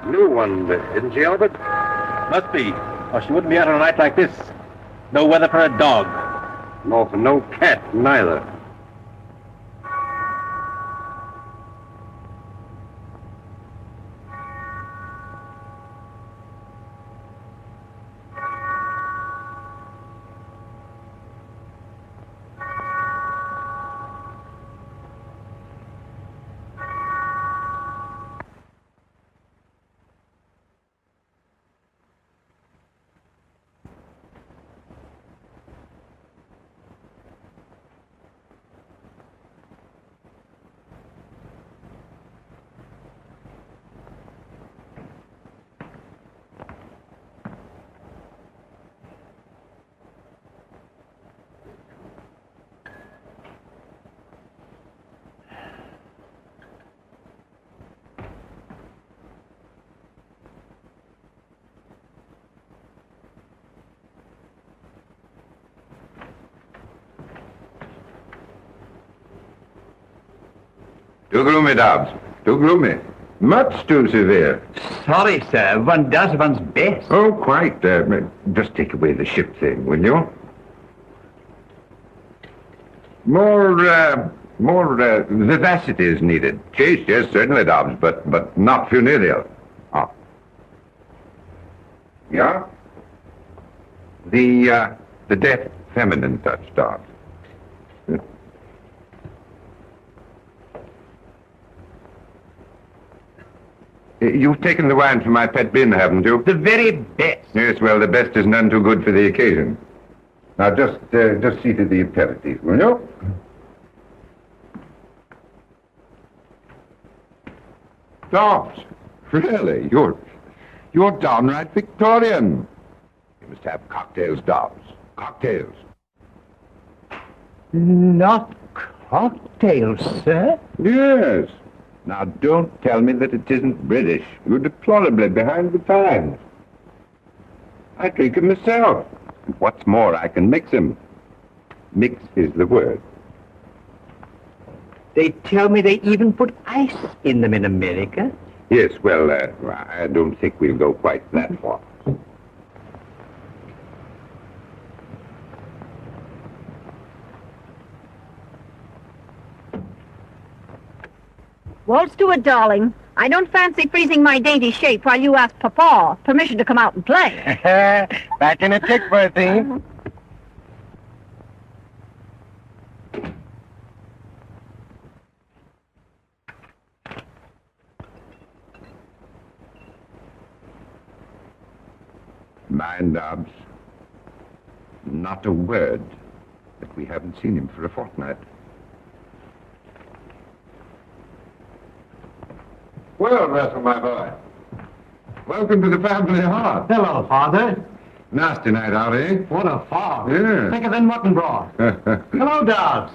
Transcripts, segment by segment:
New one, isn't she, Albert? Must be, or she wouldn't be out on a night like this. No weather for a dog. Nor for no cat, neither. Too gloomy, Dobbs. Too gloomy. Much too severe. Sorry, sir. One does one's best. Oh, quite. Just take away the ship thing, will you? More vivacity is needed. Chase, yes, certainly, Dobbs, but not funereal. Oh. Yeah? The deft feminine touch, Dobbs. You've taken the wine from my pet bin, haven't you? The very best. Yes, well, the best is none too good for the occasion. Now, just see to the aperitif, will you? Dobbs, really, you're downright Victorian. You must have cocktails, Dobbs. Cocktails. Not cocktails, sir? Yes. Now, don't tell me that it isn't British. You're deplorably behind the times. I drink 'em myself. And what's more, I can mix 'em. Mix is the word. They tell me they even put ice in them in America. Yes, well, I don't think we'll go quite that far. Walt Stewart, darling, I don't fancy freezing my dainty shape while you ask Papa permission to come out and play. Back in a tick, Berthine. Mind, Dobbs, not a word that we haven't seen him for a fortnight. Well, Russell, my boy, welcome to the family hearth. Hello, Father. Nasty night out, eh? What a fog. Yeah. Thicker than mutton broth. Hello, Dobbs.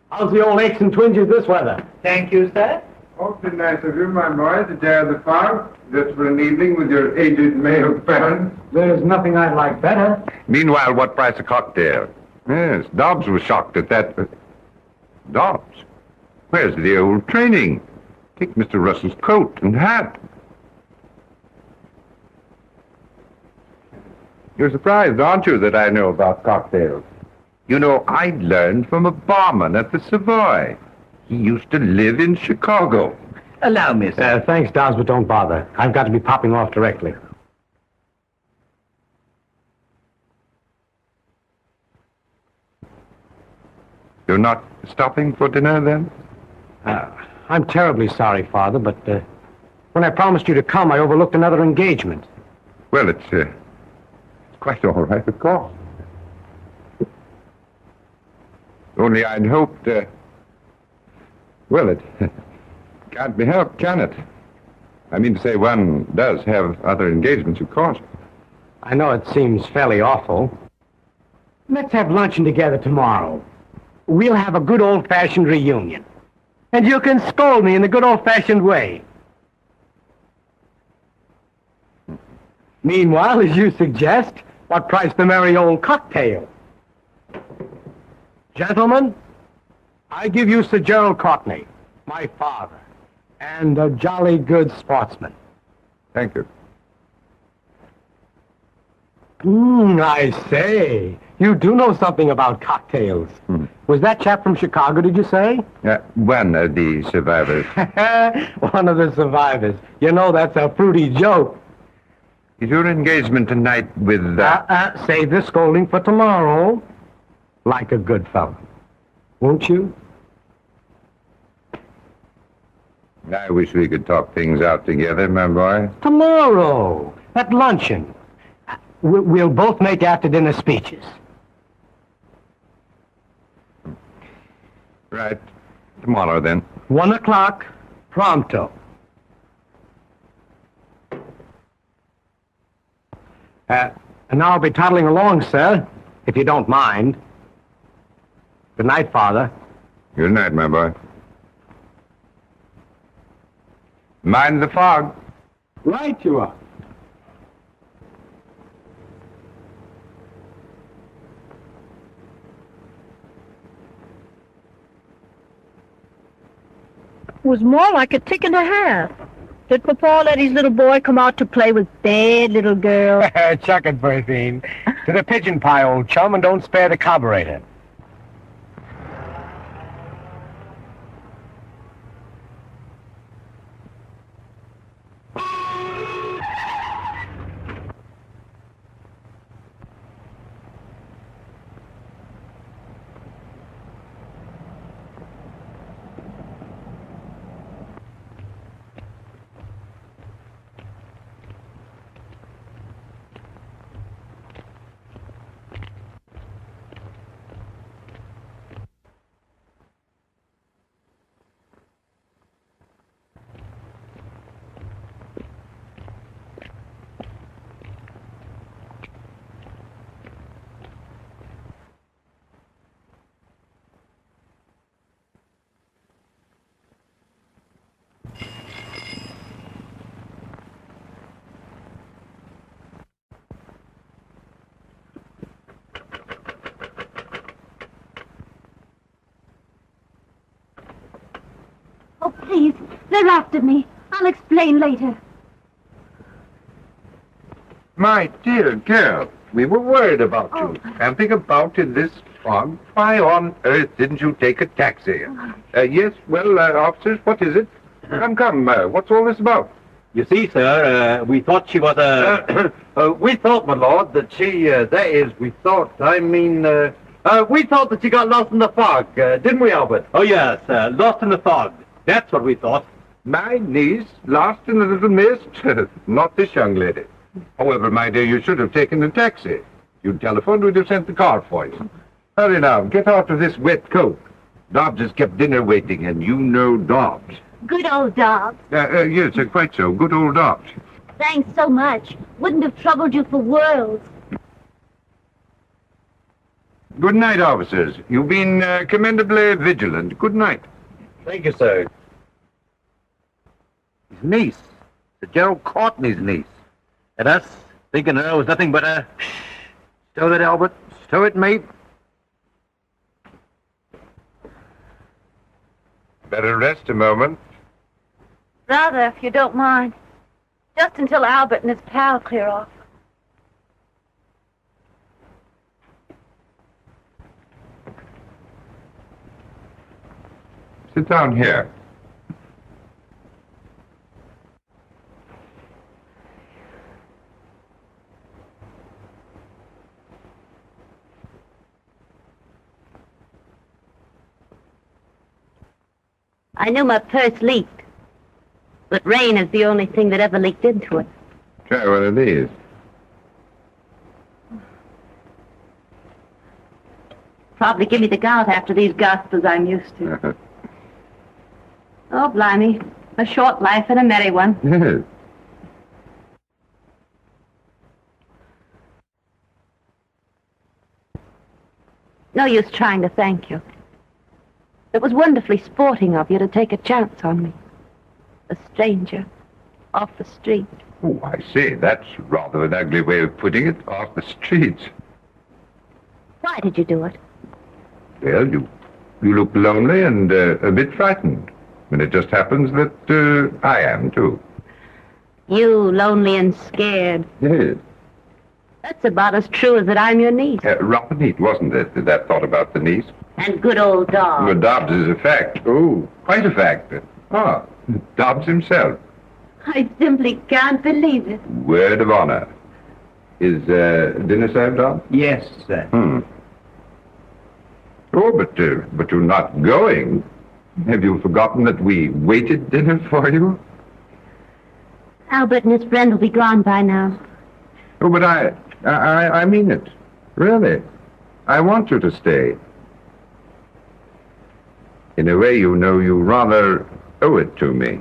How's the old aches and twinges this weather? Thank you, sir. Awfully nice of you, my boy, to dare the fog, just for an evening with your aged male parents. There's nothing I'd like better. Meanwhile, what price a cocktail? Yes, Dobbs was shocked at that. Dobbs? Where's the old training? Take Mr. Russell's coat and hat. You're surprised, aren't you, that I know about cocktails? You know, I learned from a barman at the Savoy. He used to live in Chicago. Allow me, sir. Thanks, Dobbs, but don't bother. I've got to be popping off directly. You're not stopping for dinner, then? I'm terribly sorry, Father, but when I promised you to come, I overlooked another engagement. Well, it's quite all right, of course. Only I'd hoped, well, it can't be helped, can it? I mean to say, one does have other engagements, of course. I know it seems fairly awful. Let's have luncheon together tomorrow. We'll have a good old-fashioned reunion. And you can scold me in the good old-fashioned way. Meanwhile, as you suggest, what price the merry old cocktail? Gentlemen, I give you Sir Gerald Courtney, my father, and a jolly good sportsman. Thank you. I say. You do know something about cocktails. Was that chap from Chicago, did you say? One of the survivors. One of the survivors. You know, that's a fruity joke. Is your engagement tonight with... Save the scolding for tomorrow. Like a good fellow. Won't you? I wish we could talk things out together, my boy. Tomorrow, at luncheon. We'll both make after-dinner speeches. Right. Tomorrow, then. 1 o'clock, pronto. And now I'll be toddling along, sir, if you don't mind. Good night, Father. Good night, my boy. Mind the fog. Right you are. It was more like a tick and a half. Did Papa let his little boy come out to play with bad little girls? Chuck it, Berthine. To the pigeon pie, old chum, and don't spare the carburetor. Oh, please. They're after me. I'll explain later. My dear girl, we were worried about you. Camping about in this fog. Why on earth didn't you take a taxi? Yes, well, officers, what is it? Come, what's all this about? You see, sir, we thought she was a... we thought, my lord, that she, we thought that she got lost in the fog, didn't we, Albert? Oh, yes, lost in the fog. That's what we thought. My niece, lost in a little mist? Not this young lady. However, my dear, you should have taken a taxi. You'd telephoned, we'd have sent the car for you. Hurry now, get out of this wet coat. Dobbs has kept dinner waiting, and you know Dobbs. Good old Dobbs. Yes, quite so. Good old Dobbs. Thanks so much. Wouldn't have troubled you for worlds. Good night, officers. You've been commendably vigilant. Good night. Thank you, sir. His niece. The Gerald Courtney's niece. And us, thinking her was nothing but a... Stow it, Albert. Stow it, mate. Better rest a moment. Rather, if you don't mind. Just until Albert and his pal clear off. Sit down here. I knew my purse leaked. But rain is the only thing that ever leaked into it. Try one of these. Probably give me the gout after these gospels I'm used to. Oh, blimey. A short life and a merry one. Yes. No use trying to thank you. It was wonderfully sporting of you to take a chance on me. A stranger. Off the street. Oh, I see. That's rather an ugly way of putting it. Off the streets. Why did you do it? Well, you look lonely and a bit frightened. And it just happens that I am, too. You, lonely and scared. Yes. That's about as true as that I'm your niece. Rather neat, wasn't it, that thought about the niece? And good old Dobbs. Well, Dobbs is a fact. Oh, quite a fact. Ah, Dobbs himself. I simply can't believe it. Word of honor. Is dinner served, Dobbs? Yes, sir. Oh, but you're not going. Have you forgotten that we waited dinner for you? Albert and his friend will be gone by now. Oh, but I mean it. Really. I want you to stay. In a way, you know, you rather owe it to me.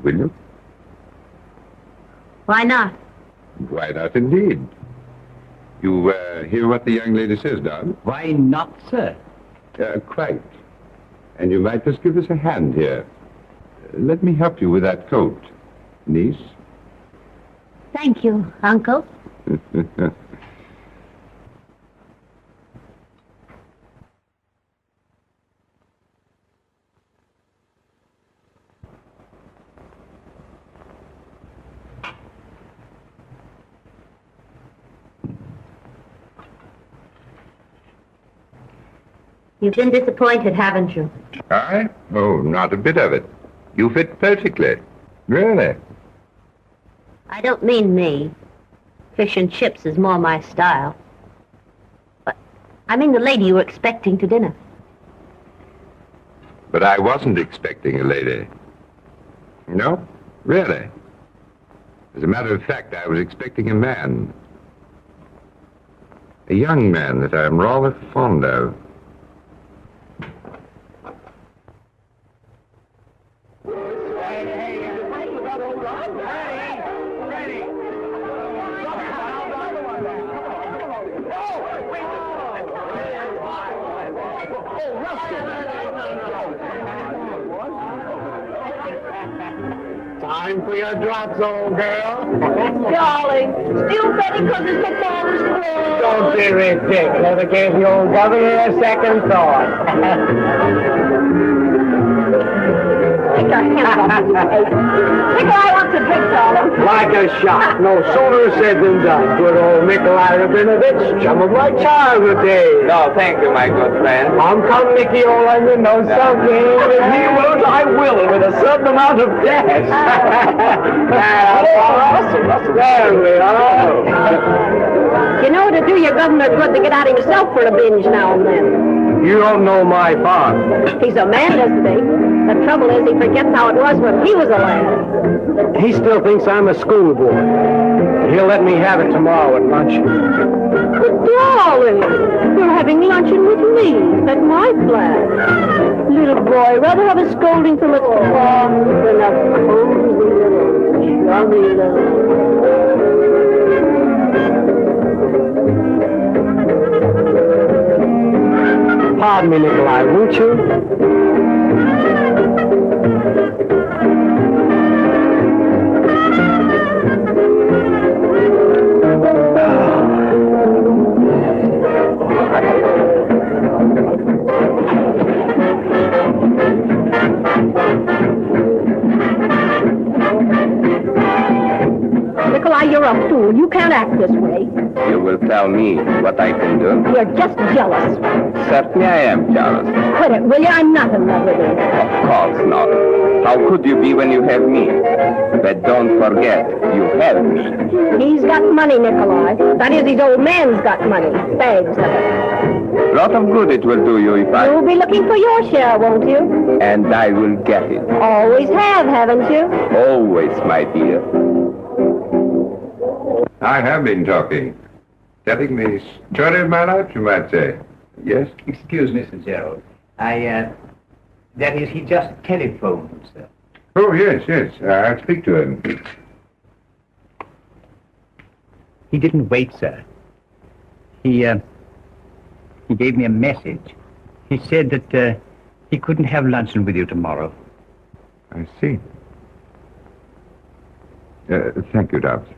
Will you? Why not? Why not, indeed? You hear what the young lady says, Don? Why not, sir? Quite. And you might just give us a hand here. Let me help you with that coat, niece. Thank you, Uncle. You've been disappointed, haven't you? I? Oh, not a bit of it. You fit perfectly. Really. I don't mean me. Fish and chips is more my style. But I mean the lady you were expecting to dinner. But I wasn't expecting a lady. No? Really. As a matter of fact, I was expecting a man. A young man that I'm rather fond of. Time for your drops, old girl. Darling, still Betty because it's the father's clothes. Don't be ridiculous. Never gave the old governor a second thought. Take your hands off his face. Nikolai wants a drink, darling. Like a shot. No sooner said than done. Good old Nikolai Rabinovich, chum of my childhood days. No, thank you, my good friend. Come, Nicky, old onion, know something. If he won't, I will, with a certain amount of gas. There we are. You know it'd do your governor good to get out himself for a binge now and then. You don't know my father. He's a man, doesn't he? The trouble is he forgets how it was when he was a lad. He still thinks I'm a schoolboy. He'll let me have it tomorrow at lunch. But darling, you're having luncheon with me at my flat. Little boy, rather have a scolding from a father than a cozy little, chummy little... Pardon me, Nikolai, won't you? Nikolai, you're a fool. You can't act this way. You will tell me what I can do? You're just jealous. Certainly I am jealous. Quit it, will you? I'm not in love with you. Of course not. How could you be when you have me? But don't forget, you have me. He's got money, Nikolai. That is, his old man's got money. Bags of it. Lot of good it will do you if I... You'll be looking for your share, won't you? And I will get it. Always have, haven't you? Always, my dear. I have been talking. Telling the story of my life, you might say. Yes? Excuse me, Mr. Gerald. That is, he just telephoned, sir. Oh, yes. I'll speak to him. He didn't wait, sir. He gave me a message. He said that he couldn't have luncheon with you tomorrow. I see. Thank you, Dobbs.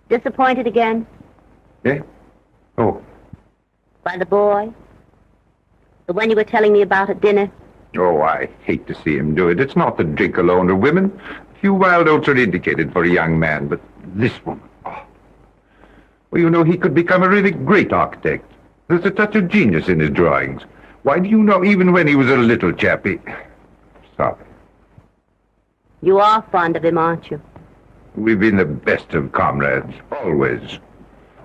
Disappointed again? Eh? Oh. By the boy? The one you were telling me about at dinner? Oh, I hate to see him do it. It's not the drink alone or women. A few wild oats are indicated for a young man, but this woman, oh. Well, you know, he could become a really great architect. There's a touch of genius in his drawings. Why, do you know, even when he was a little chappie... Sorry. You are fond of him, aren't you? We've been the best of comrades, always.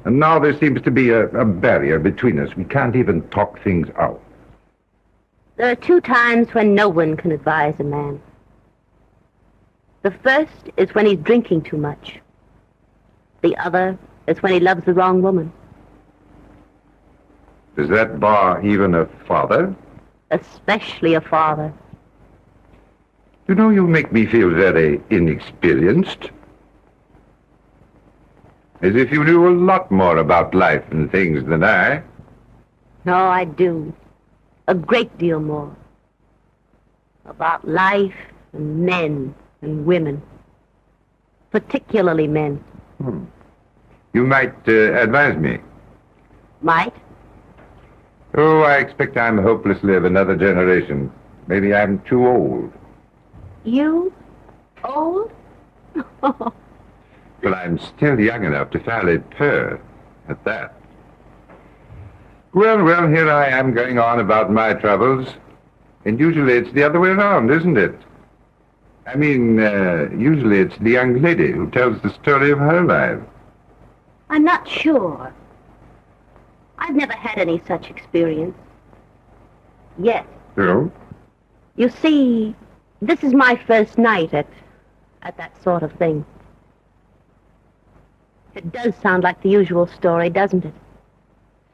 And now there seems to be a barrier between us. We can't even talk things out. There are 2 times when no one can advise a man. The first is when he's drinking too much. The other is when he loves the wrong woman. Does that bar even a father? Especially a father. You know, you make me feel very inexperienced. As if you knew a lot more about life and things than I. No, I do. A great deal more. About life and men and women. Particularly men. You might advise me. Might? Oh, I expect I'm hopelessly of another generation. Maybe I'm too old. You? Old? But I'm still young enough to fairly purr at that. Well, here I am going on about my troubles. And usually it's the other way around, isn't it? I mean, usually it's the young lady who tells the story of her life. I'm not sure. I've never had any such experience. Yet. So? You see, this is my first night at that sort of thing. It does sound like the usual story, doesn't it?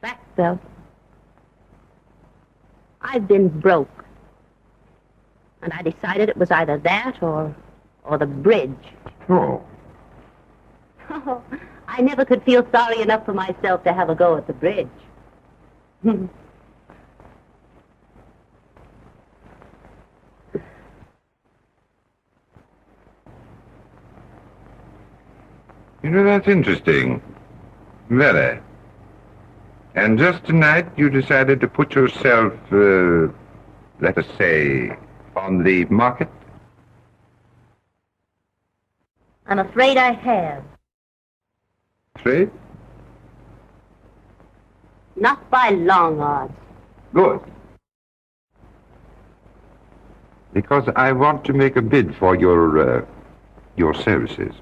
Fact, though. I've been broke. And I decided it was either that or the bridge. Oh. Oh, I never could feel sorry enough for myself to have a go at the bridge. You know, that's interesting. Very. And just tonight you decided to put yourself, let us say, on the market? I'm afraid I have. Afraid? Not by long odds. Good. Because I want to make a bid for your services.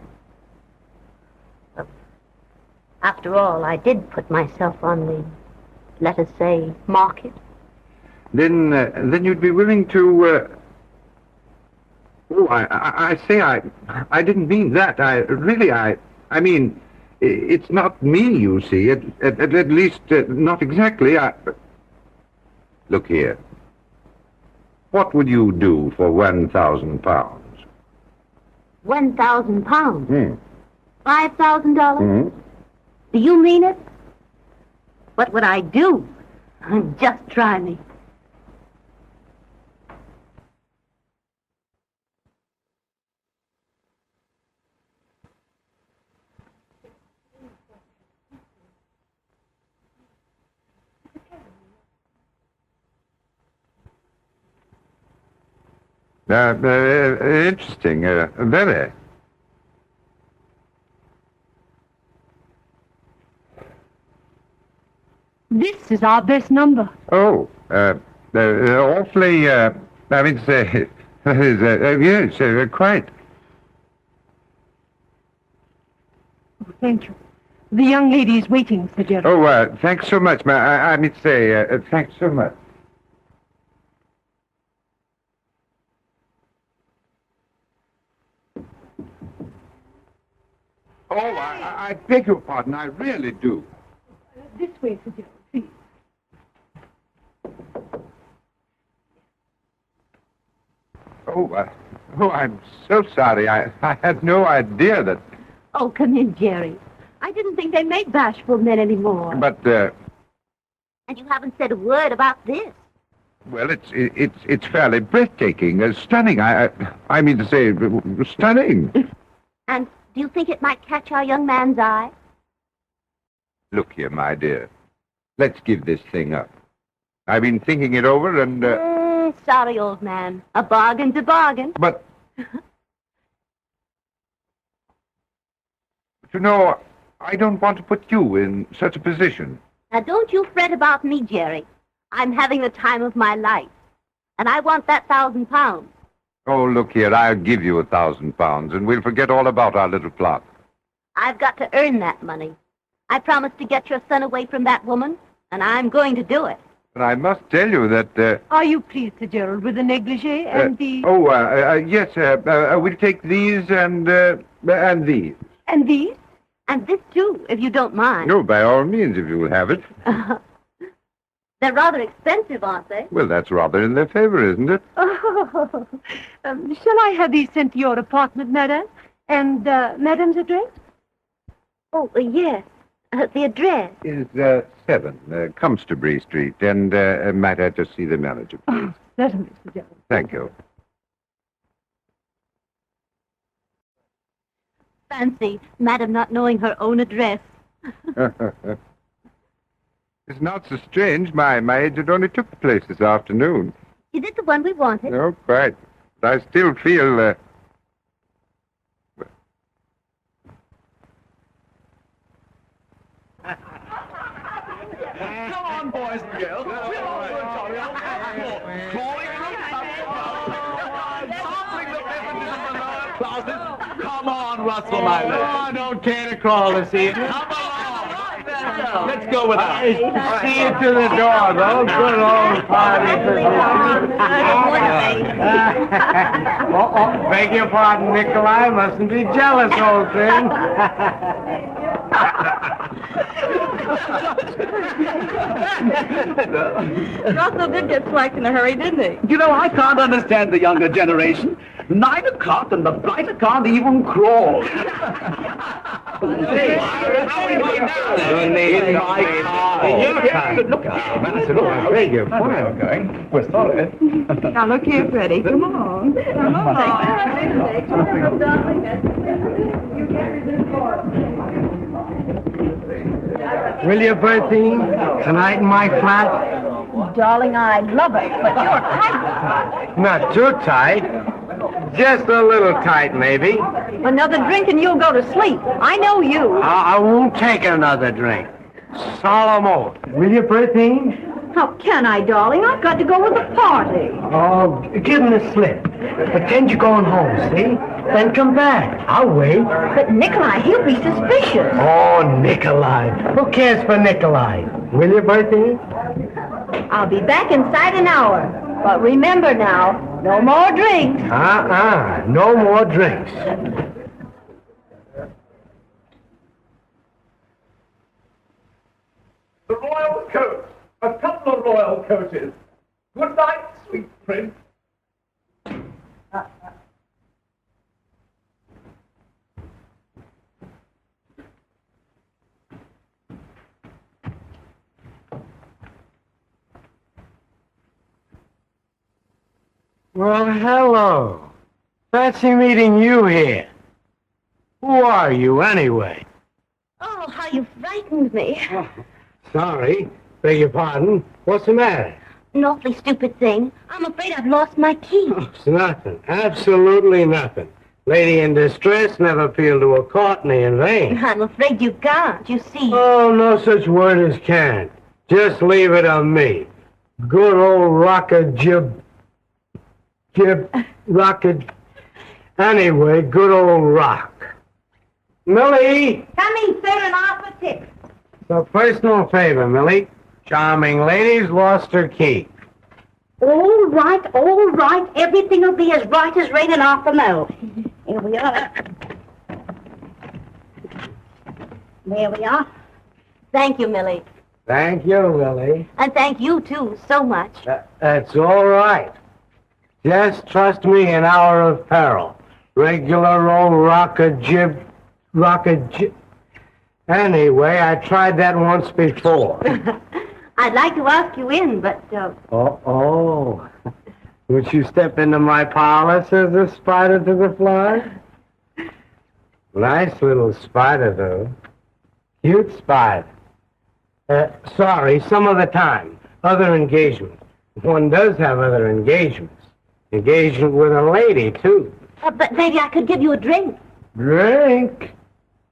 After all, I did put myself on the, let us say, market. Then you'd be willing to, I didn't mean that. I mean, it's not me, you see. At least, not exactly. Look here. What would you do for 1,000 pounds? 1,000 pounds? $5,000? Hmm? Do you mean it? What would I do? Just try me. Interesting, very. This is our best number. Oh, awfully, I mean, say, yes, quite. Oh, thank you. The young lady is waiting, Sir Gerald. Oh, thanks so much, I mean, say, thanks so much. Oh, I beg your pardon, I really do. This way, Sir Gerald, please. Oh, I'm so sorry. I had no idea that... Oh, come in, Jerry. I didn't think they made bashful men anymore. But, And you haven't said a word about this. well, it's fairly breathtaking, stunning. I mean to say, stunning. And do you think it might catch our young man's eye? Look here, my dear. Let's give this thing up. I've been thinking it over and... Sorry, old man. A bargain's a bargain. But... You know, I don't want to put you in such a position. Now, don't you fret about me, Jerry. I'm having the time of my life. And I want that £1,000. Oh, look here, I'll give you £1,000, and we'll forget all about our little plot. I've got to earn that money. I promised to get your son away from that woman, and I'm going to do it. But I must tell you that... Are you pleased, Sir Gerald, with the negligee and the... Yes, we'll take these and these. And these? And this, too, if you don't mind. No, by all means, if you will have it. They're rather expensive, aren't they? Well, that's rather in their favor, isn't it? Oh, shall I have these sent to your apartment, madame? And madame's address? Oh, yes. The address. Is 7, Comstobury Street, and might I just see the manager, please? Certainly, Mr. Gerald. Thank you. Fancy, Madame not knowing her own address. It's not so strange. My agent only took the place this afternoon. Is it the one we wanted? No, quite. But I still feel... Come on, boys and girls. We're all going to jolly old fashioned crawling sampling the beverages in the lower classes. Come on, Russell, my lad. Oh, don't care to crawl this evening. Come along. Let's go with us. See you to the door, though. Good old party. Beg your pardon, Nikolai. Mustn't be jealous, old thing. Russell did get slack in a hurry, didn't he? You know, I can't understand the younger generation. 9 o'clock and the blighter can't even crawl. Beg your pardon. We're sorry. Now, look here, Freddie. Come on. Come Will you, Berthine? Tonight in my flat? Darling, I love it, but you're tight. Not too tight. Just a little tight, maybe. Another drink and you'll go to sleep. I know you. I won't take another drink. Solemn oath. Will you, Berthine? How can I, darling? I've got to go with the party. Oh, give him the slip. Pretend you're going home, see? Then come back. I'll wait. But Nikolai, he'll be suspicious. Oh, Nikolai. Who cares for Nikolai? Will you, Berthine? I'll be back inside an hour. But remember now, no more drinks. No more drinks. The royal coach. A couple of royal coaches. Good night, sweet prince. Well, hello. Fancy meeting you here. Who are you, anyway? Oh, how you frightened me. Sorry. Beg your pardon. What's the matter? An awfully stupid thing. I'm afraid I've lost my key. It's nothing. Absolutely nothing. Lady in distress never appealed to a Courtney in vain. I'm afraid you can't, you see. Oh, no such word as can't. Just leave it on me. Good old rocket rocket. Anyway, good old rock. Millie! Coming, sir, and off a tip. A personal favor, Millie. Charming lady's lost her key. All right, all right. Everything will be as right as rain and off the mill. Here we are. There we are. Thank you, Millie. Thank you, Millie. And thank you, too, so much. That's all right. Just trust me in hour of peril. Regular old rocket jib. Anyway, I tried that once before. I'd like to ask you in, but, Oh. Would you step into my parlor, says the spider to the fly? Nice little spider, though. Cute spider. Sorry, some other time. Other engagements. One does have other engagements. Engagement with a lady, too. But maybe I could give you a drink. Drink?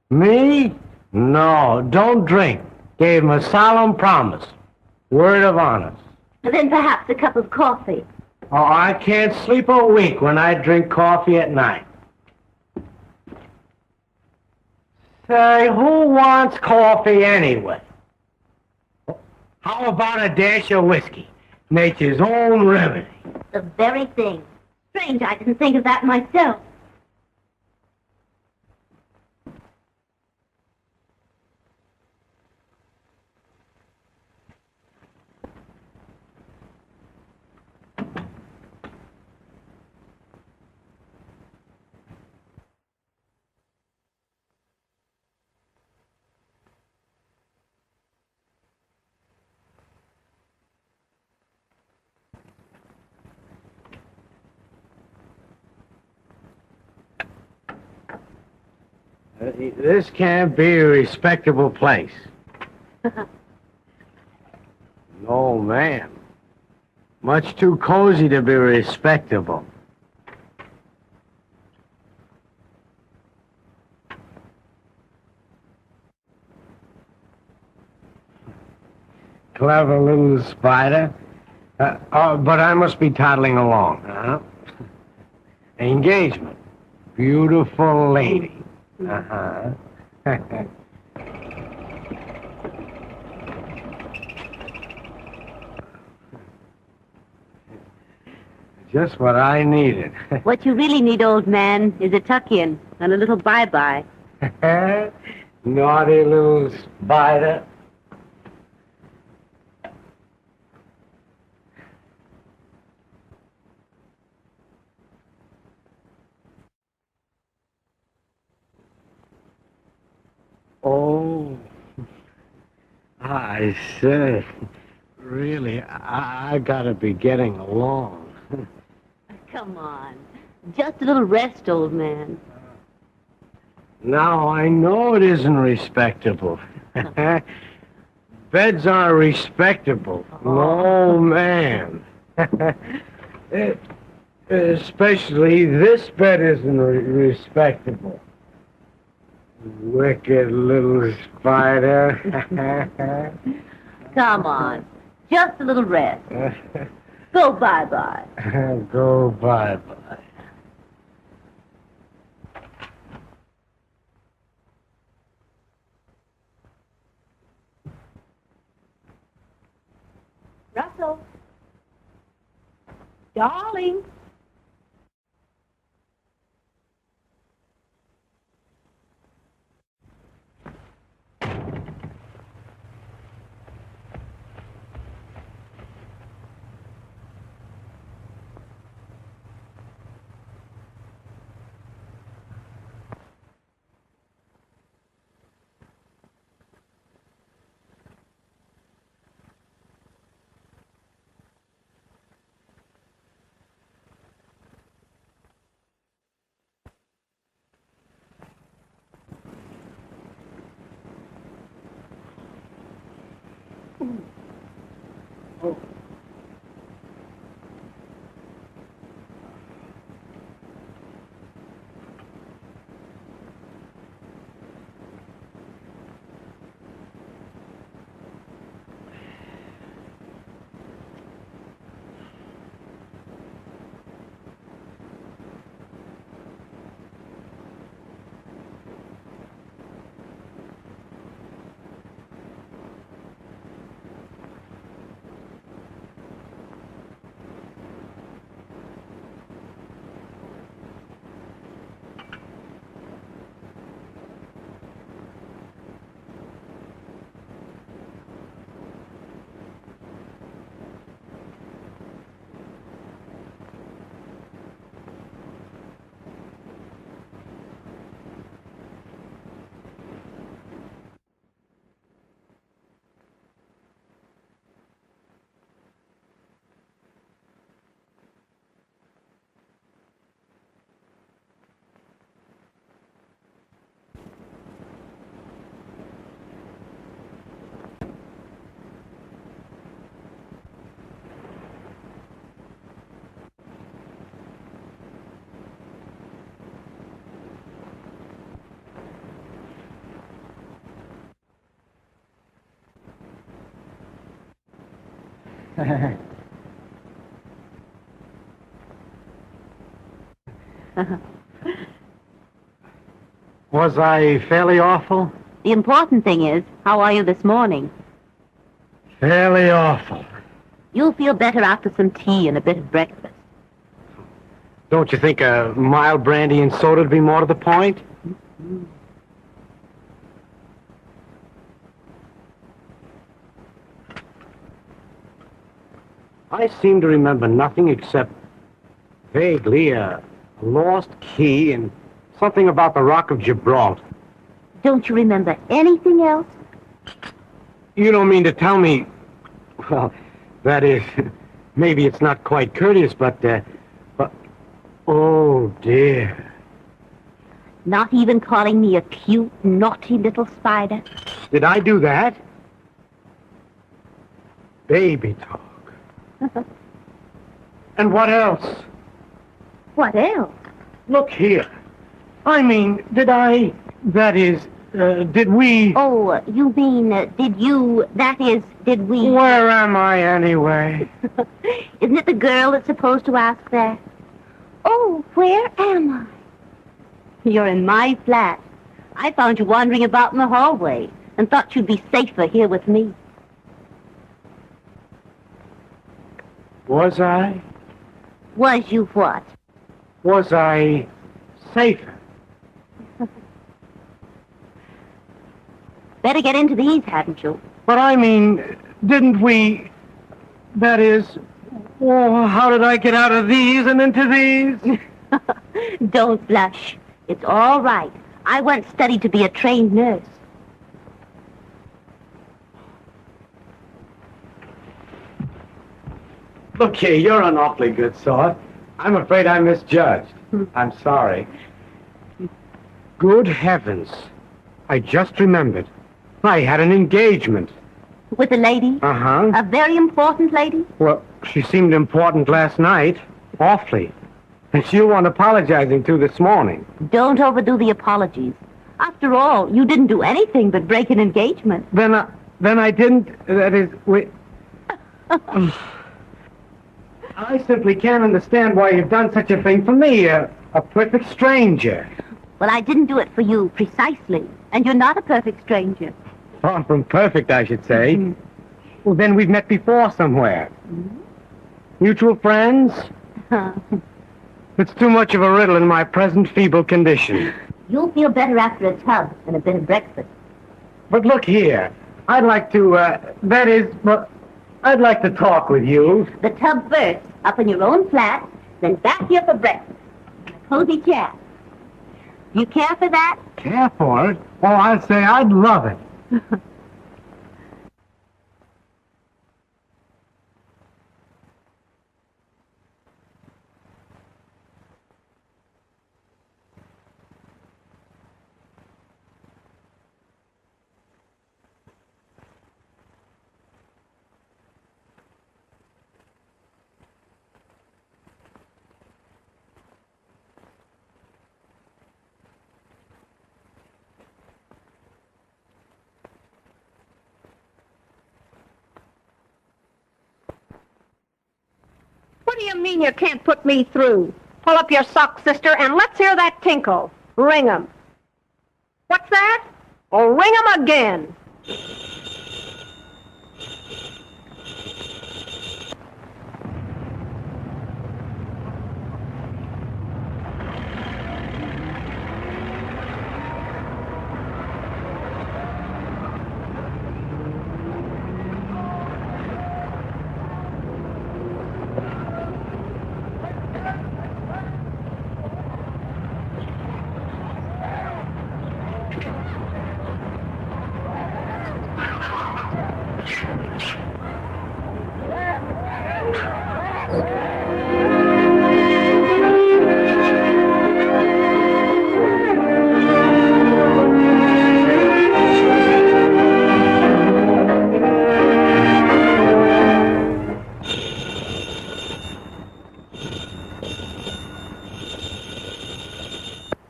Me? No, don't drink. Gave him a solemn promise. Word of honor. And then perhaps a cup of coffee. Oh, I can't sleep a wink when I drink coffee at night. Say, who wants coffee anyway? How about a dash of whiskey? Nature's own remedy. The very thing. Strange I didn't think of that myself. This can't be a respectable place. No, ma'am. Much too cozy to be respectable. Clever little spider. But I must be toddling along, huh? Engagement. Beautiful lady. Uh-huh. Just what I needed. What you really need, old man, is a tuck-in and a little bye-bye. Naughty little spider. Oh, I say, really, I gotta be getting along. Come on. Just a little rest, old man. Now, I know it isn't respectable. Beds aren't respectable. No, man. Especially this bed isn't respectable. Wicked little spider. Come on. Just a little rest. Go bye-bye. Go bye-bye. Russell. Darling. Was I fairly awful? The important thing is, how are you this morning? Fairly awful. You'll feel better after some tea and a bit of breakfast. Don't you think a mild brandy and soda would be more to the point? I seem to remember nothing except vaguely a lost key and something about the Rock of Gibraltar. Don't you remember anything else? You don't mean to tell me... Well, that is... Maybe it's not quite courteous, but... Oh, dear. Not even calling me a cute, naughty little spider? Did I do that? Baby talk. And what else? What else? Look here. I mean, did I... That is, did we... Oh, you mean, did you... That is, did we... Where am I, anyway? Isn't it the girl that's supposed to ask that? Oh, where am I? You're in my flat. I found you wandering about in the hallway and thought you'd be safer here with me. Was I? Was you what? Was I safer? Better get into these, hadn't you? But I mean, didn't we... That is... Oh, how did I get out of these and into these? Don't blush. It's all right. I once studied to be a trained nurse. Look here, you're an awfully good sort. I'm afraid I misjudged. I'm sorry. Good heavens. I just remembered. I had an engagement. With a lady? Uh-huh. A very important lady? Well, she seemed important last night. Awfully. And she won't apologizing to this morning. Don't overdo the apologies. After all, you didn't do anything but break an engagement. Then I didn't... That is... I simply can't understand why you've done such a thing for me, a perfect stranger. Well, I didn't do it for you, precisely. And you're not a perfect stranger. Far from perfect, I should say. Well, then we've met before somewhere. Mutual friends? It's too much of a riddle in my present feeble condition. You'll feel better after a tub and a bit of breakfast. But look here. I'd like to, I'd like to talk with you. The tub first, up in your own flat, then back here for breakfast. A cozy chat. You care for that? Care for it? Oh, I'd say I'd love it. What do you mean you can't put me through? Pull up your socks, sister, and let's hear that tinkle. Ring 'em. What's that? Oh, ring 'em again.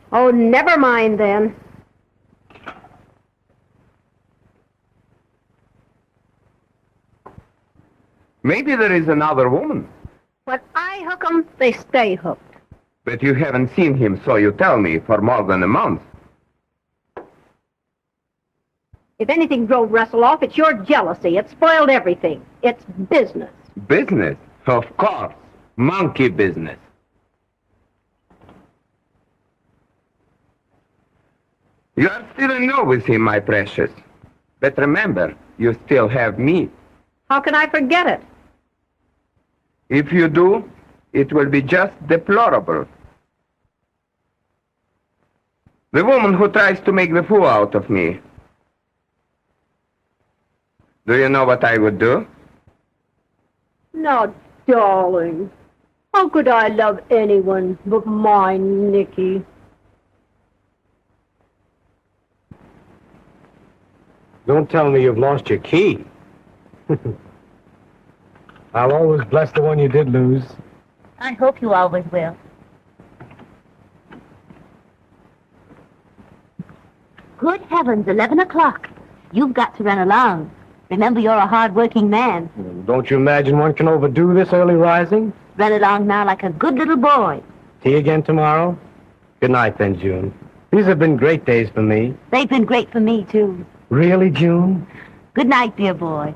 Oh, never mind then. Maybe there is another woman. When I hook 'em, they stay hooked. But you haven't seen him, so you tell me, for more than a month. If anything drove Russell off, it's your jealousy. It spoiled everything. It's business. Business? Of course. Monkey business. You are still in love with him, my precious. But remember, you still have me. How can I forget it? If you do, it will be just deplorable. The woman who tries to make the fool out of me. Do you know what I would do? Now, darling, how could I love anyone but my Nicky? Don't tell me you've lost your key. I'll always bless the one you did lose. I hope you always will. Good heavens, 11 o'clock. You've got to run along. Remember, you're a hard-working man. Don't you imagine one can overdo this early rising? Run along now like a good little boy. Tea again tomorrow? Good night, then, June. These have been great days for me. They've been great for me, too. Really, June? Good night, dear boy.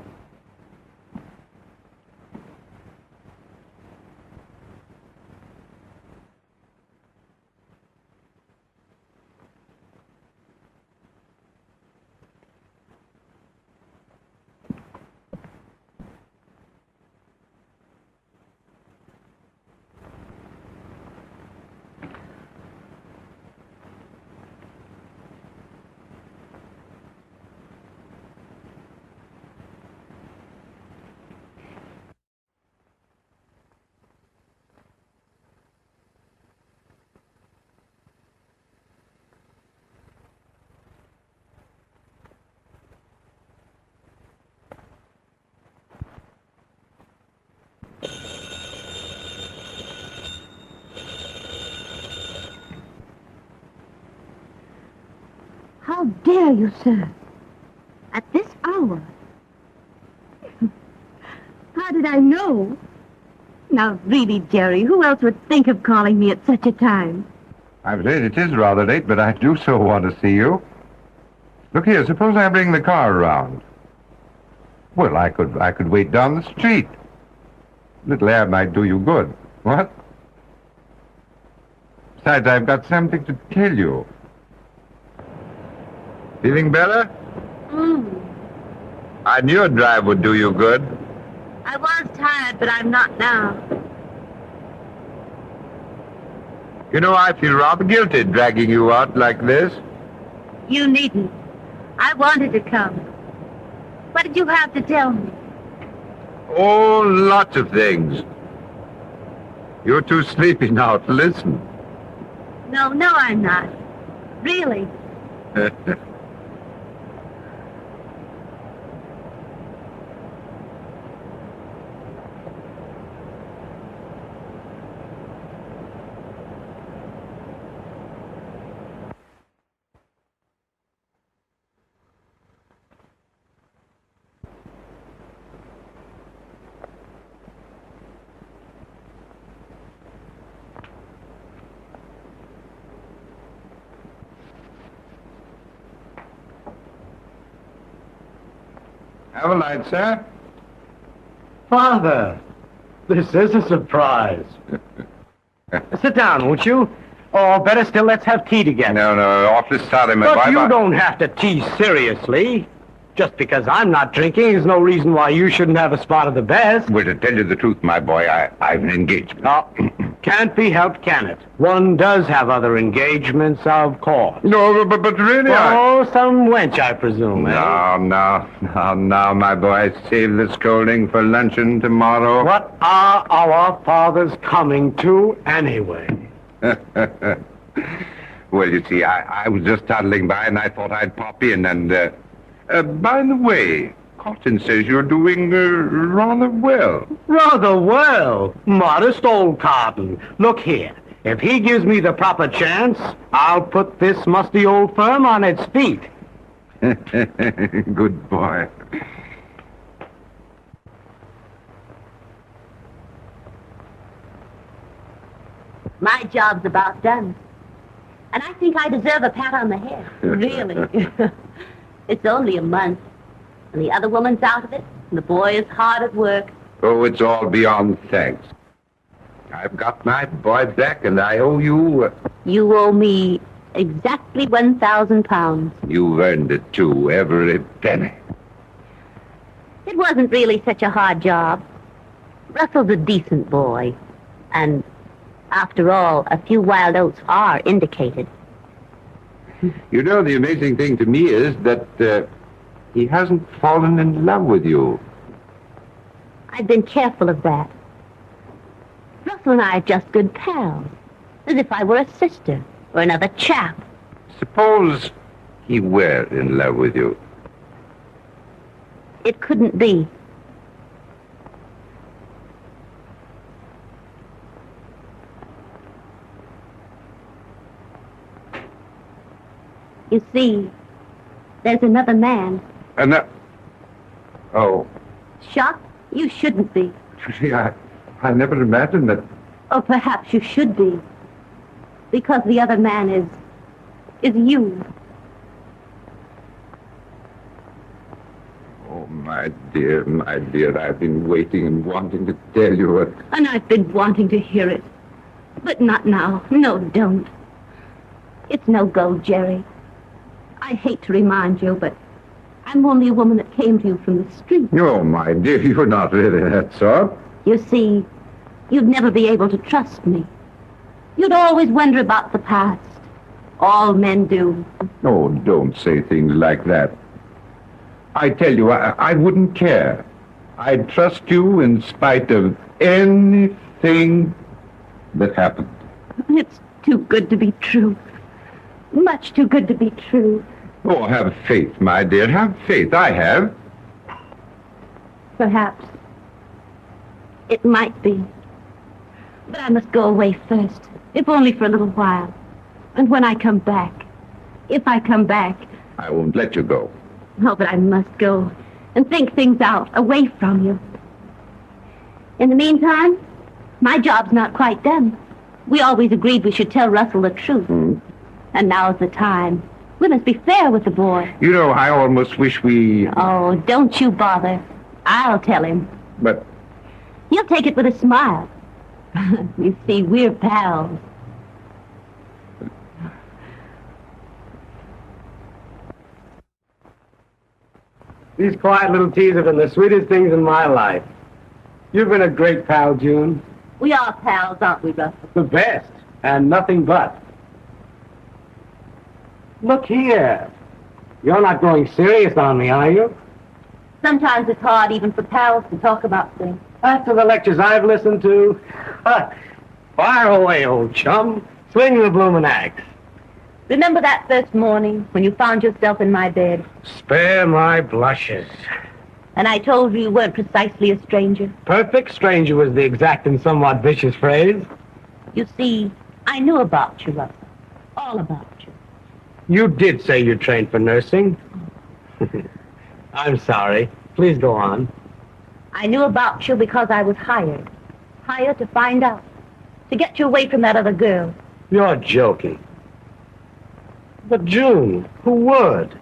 How dare you, sir? At this hour? How did I know? Now, really, Jerry, who else would think of calling me at such a time? I'm afraid it is rather late, but I do so want to see you. Look here, suppose I bring the car around. Well, I could wait down the street. A little air might do you good. What? Besides, I've got something to tell you. Feeling better? I knew a drive would do you good. I was tired, but I'm not now. You know, I feel rather guilty dragging you out like this. You needn't. I wanted to come. What did you have to tell me? Oh, lots of things. You're too sleepy now to listen. No, I'm not. Really. Have a light, sir. Father, this is a surprise. Sit down, won't you? Or better still, let's have tea together. No, awfully sorry, my But boy. you don't have to tease seriously. Just because I'm not drinking is no reason why you shouldn't have a spot of the best. Well, to tell you the truth, my boy, I've an engagement. Oh, can't be helped, can it? One does have other engagements, of course. No, but really, Oh, some wench, I presume, eh? No, my boy. Save the scolding for luncheon tomorrow. What are our fathers coming to, anyway? Well, you see, I was just toddling by, and I thought I'd pop in, and, by the way, Cotton says you're doing, rather well. Rather well. Modest old Cotton. Look here. If he gives me the proper chance, I'll put this musty old firm on its feet. Good boy. My job's about done. And I think I deserve a pat on the head. Really. It's only a month. And the other woman's out of it. And the boy is hard at work. Oh, it's all beyond thanks. I've got my boy back, and I owe you... You owe me exactly 1,000 pounds. You've earned it, too, every penny. It wasn't really such a hard job. Russell's a decent boy. And after all, a few wild oats are indicated. You know, the amazing thing to me is that he hasn't fallen in love with you. I've been careful of that. Russell and I are just good pals. As if I were a sister or another chap. Suppose he were in love with you. It couldn't be. You see, there's another man. Oh. Shocked? You shouldn't be. See, I never imagined that. Or perhaps you should be. Because the other man is you. Oh, my dear, I've been waiting and wanting to tell you what... And I've been wanting to hear it. But not now. No, don't. It's no go, Jerry. I hate to remind you, but I'm only a woman that came to you from the street. Oh, my dear, you're not really that sort. You see, you'd never be able to trust me. You'd always wonder about the past. All men do. Oh, don't say things like that. I tell you, I wouldn't care. I'd trust you in spite of anything that happened. It's too good to be true. Much too good to be true. Oh, have faith, my dear. Have faith. I have. Perhaps. It might be. But I must go away first, if only for a little while. And when I come back, if I come back... I won't let you go. Oh, but I must go and think things out, away from you. In the meantime, my job's not quite done. We always agreed we should tell Russell the truth. And now's the time. We must be fair with the boy. You know, I almost wish we... Oh, don't you bother. I'll tell him. But... He'll take it with a smile. You see, we're pals. These quiet little teas have been the sweetest things in my life. You've been a great pal, June. We are pals, aren't we, Russell? The best, and nothing but. Look here. You're not growing serious on me, are you? Sometimes it's hard even for pals to talk about things. After the lectures I've listened to, fire away, old chum. Swing the bloomin' axe. Remember that first morning when you found yourself in my bed? Spare my blushes. And I told you you weren't precisely a stranger? Perfect stranger was the exact and somewhat vicious phrase. You see, I knew about you, Russell. All about you. You did say you trained for nursing. I'm sorry. Please go on. I knew about you because I was hired. Hired to find out. To get you away from that other girl. You're joking. But June, who would?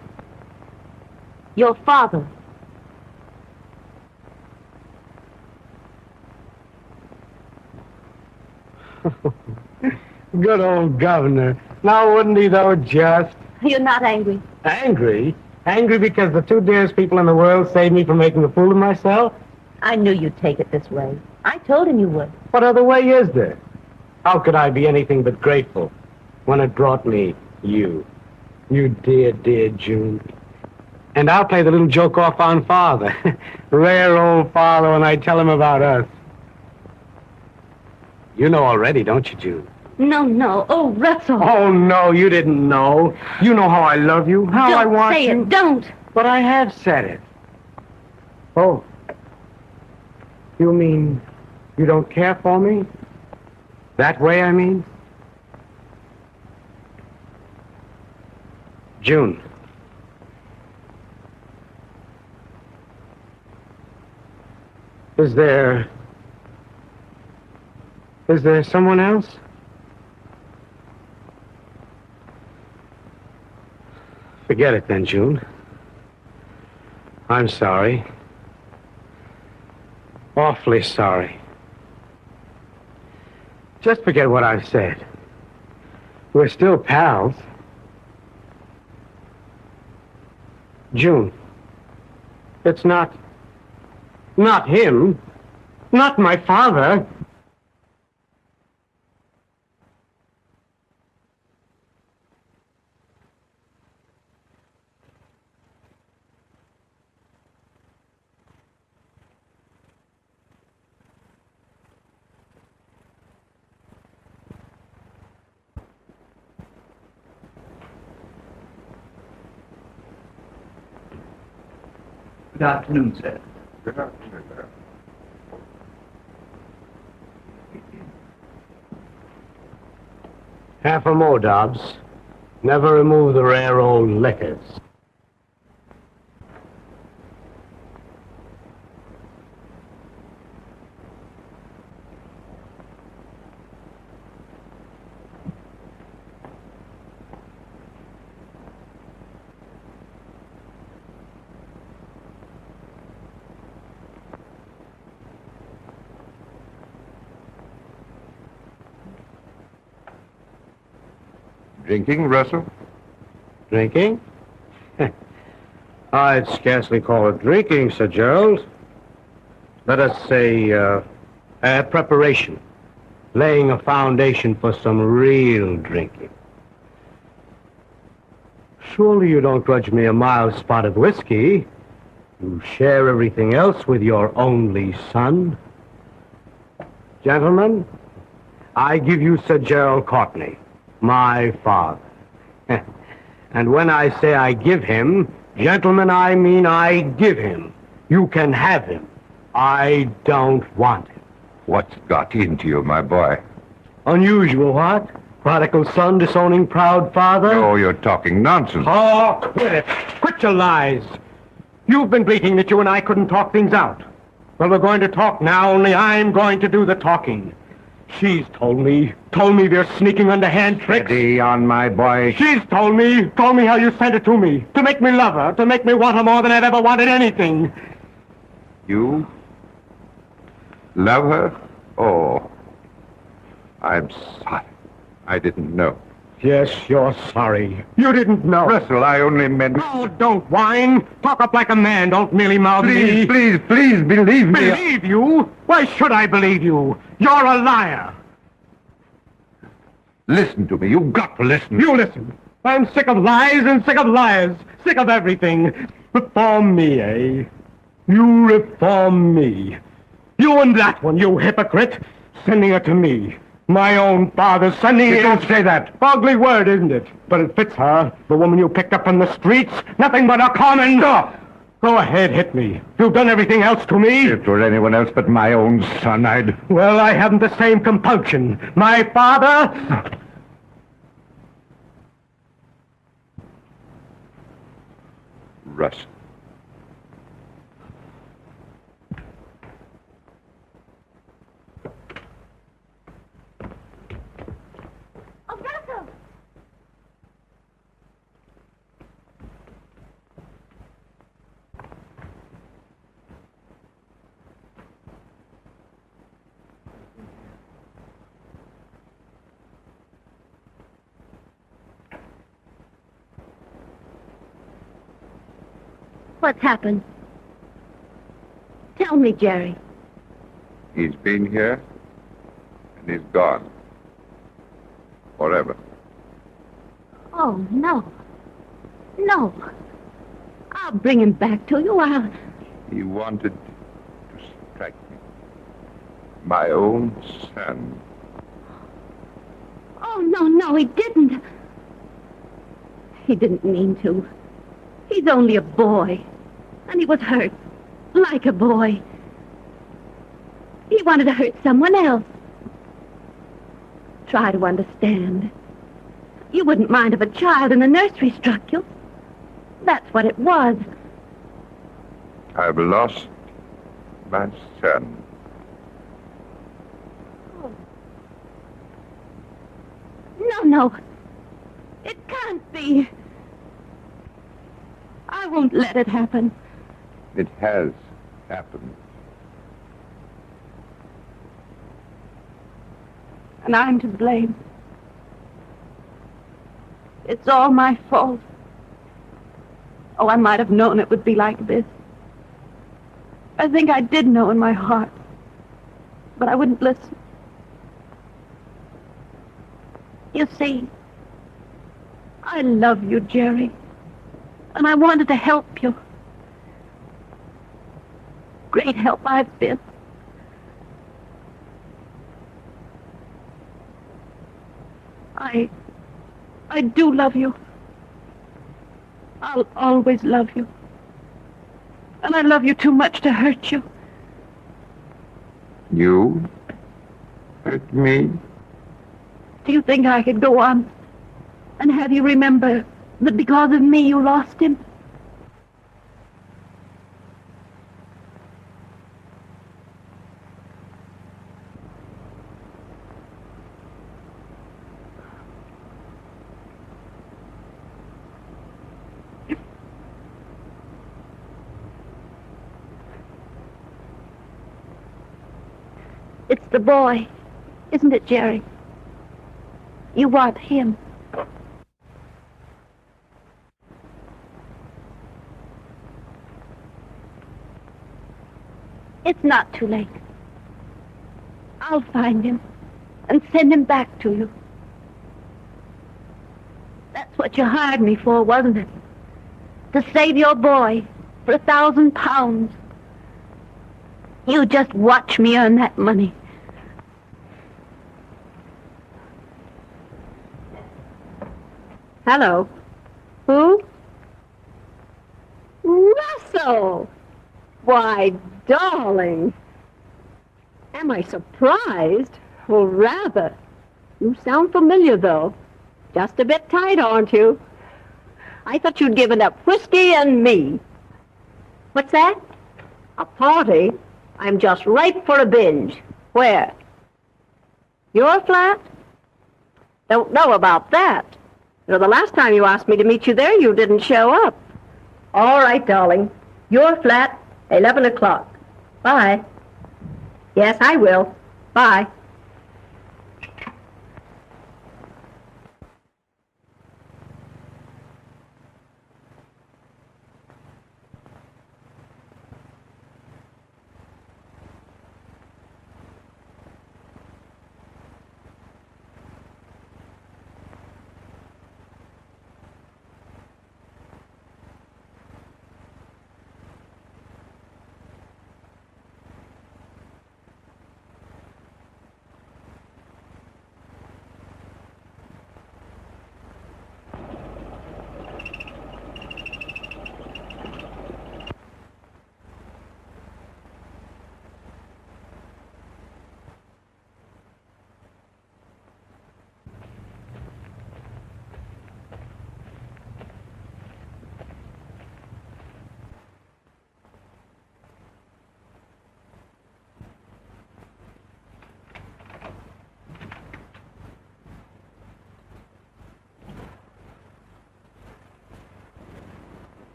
Your father. Good old governor. Now wouldn't he, though, just? You're not angry. Angry? Angry because the two dearest people in the world saved me from making a fool of myself? I knew you'd take it this way. I told him you would. What other way is there? How could I be anything but grateful when it brought me you? You dear, dear June. And I'll play the little joke off on Father. Rare old Father when I tell him about us. You know already, don't you, June? No. Oh, Russell. Oh, no, you didn't know. You know how I love you, how I want you. Don't say it, don't. But I have said it. Oh. You mean you don't care for me? That way, I mean? June. Is there someone else? Forget it then, June. I'm sorry. Awfully sorry. Just forget what I've said. We're still pals. June, it's not him. Not my father. Good afternoon, sir. Good afternoon, sir. Half a more, Dobbs. Never remove the rare old liquors. Drinking, Russell? Drinking? I'd scarcely call it drinking, Sir Gerald. Let us say, a preparation. Laying a foundation for some real drinking. Surely you don't grudge me a mild spot of whiskey. You share everything else with your only son. Gentlemen, I give you Sir Gerald Courtney, my father. And when I say I give him, gentlemen, I mean I give him. You can have him. I don't want him. What's got into you, my boy? Unusual, what? Prodigal son disowning proud father? Oh, you're talking nonsense. Oh, quit it. Quit your lies. You've been bleating that you and I couldn't talk things out. Well, we're going to talk now, only I'm going to do the talking. She's told me they're sneaking underhand tricks. Steady on, my boy. She's told me how you sent it to me, to make me love her, to make me want her more than I've ever wanted anything. You love her? Oh, I'm sorry. I didn't know. Yes, you're sorry. You didn't know. Russell, I only meant... Oh, don't whine. Talk up like a man. Don't merely mouth me. Please believe me. Believe you? Why should I believe you? You're a liar. Listen to me. You've got to listen. You listen. I'm sick of lies and sick of liars. Sick of everything. Reform me, eh? You reform me. You and that one, you hypocrite. Sending her to me. My own father sending it. Don't say that. Ugly word, isn't it? But it fits her. The woman you picked up from the streets. Nothing but a common... Go ahead, hit me. You've done everything else to me. If it were anyone else but my own son, I'd... Well, I haven't the same compunction. My father... Russ. Oh, Russell! What's happened? Tell me, Jerry. He's been here, and he's gone. Forever. Oh, no. No. I'll bring him back to you. He wanted to strike me. My own son. Oh, no, he didn't. He didn't mean to. He's only a boy. And he was hurt. Like a boy. He wanted to hurt someone else. Try to understand. You wouldn't mind if a child in the nursery struck you. That's what it was. I've lost my son. Oh. No. It can't be. I won't let it happen. It has happened. And I'm to blame. It's all my fault. Oh, I might have known it would be like this. I think I did know in my heart. But I wouldn't listen. You see, I love you, Jerry. And I wanted to help you. Great help I've been. I do love you. I'll always love you. And I love you too much to hurt you. You hurt me? Do you think I could go on and have you remember that because of me you lost him? It's the boy, isn't it, Jerry? You want him. It's not too late. I'll find him and send him back to you. That's what you hired me for, wasn't it? To save your boy for £1,000. You just watch me earn that money. Hello. Who? Russell! Why, darling. Am I surprised? Well, rather. You sound familiar, though. Just a bit tight, aren't you? I thought you'd given up whiskey and me. What's that? A party? I'm just ripe for a binge. Where? Your flat? Don't know about that. You know, the last time you asked me to meet you there, you didn't show up. All right, darling. Your flat, 11 o'clock. Bye. Yes, I will. Bye.